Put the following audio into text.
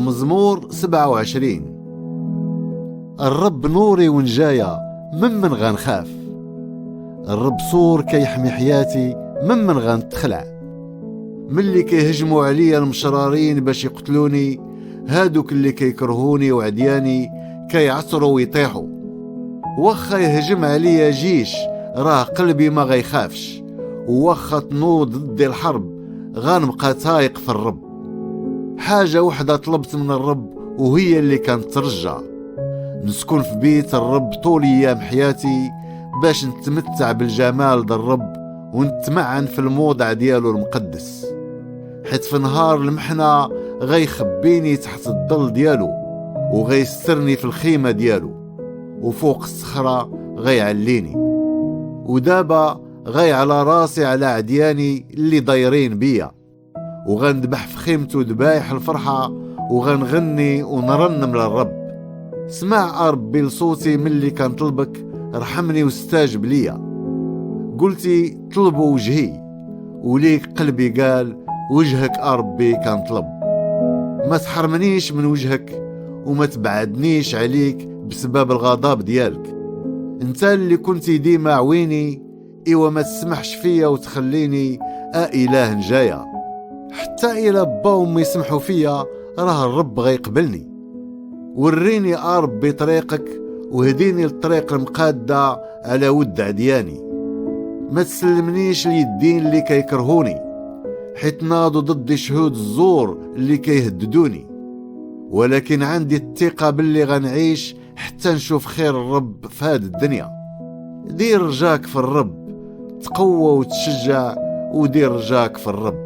المزمور 27. الرب نوري ونجايا، ممن غنخاف. الرب سور كيحمي حياتي، ممن غنتخلع. ملي كيهجموا عليا المشرارين باش يقتلوني، هادوك اللي كيكرهوني وعدياني كيعصروا ويطيحوا. وخا يهجم عليا جيش، راه قلبي ما غيخافش. ووخا تنوض ضدي الحرب، غنبقى تايق في الرب. حاجة وحدة طلبت من الرب وهي اللي كانت ترجع، نسكن في بيت الرب طول ايام حياتي، باش نتمتع بالجمال دا الرب ونتمعن في الموضع ديالو المقدس. حيت في نهار المحنة غيخبيني تحت الظل ديالو، وغيسترني في الخيمة ديالو، وفوق الصخرة غيعليني. ودابا غي على راسي على عدياني اللي دايرين بيا، وغندبح في خيمته دبايح الفرحة، وغنغني ونرنم للرب. سمع ربي لصوتي ملي كنطلبك، ارحمني واستجب ليا. قلتي طلبوا وجهي، وليك قلبي قال وجهك ربي كنطلب. ما تحرمنيش من وجهك، وما تبعدنيش عليك بسبب الغضب ديالك. انت اللي كنتي ديما عويني، ايوا ما تسمحش فيا وتخليني اله نجايا. حتى الى با وامي يسمحوا فيا، راه الرب غيقبلني. وريني ربي طريقك، وهديني للطريق المقادة على ود عدياني. ما تسلمنيش ليدين اللي كيكرهوني، حيت ناضوا ضدي شهود الزور اللي كيهددوني. ولكن عندي الثقة باللي غنعيش حتى نشوف خير الرب في هاد الدنيا. دير رجاك في الرب، تقوى وتشجع، ودير رجاك في الرب.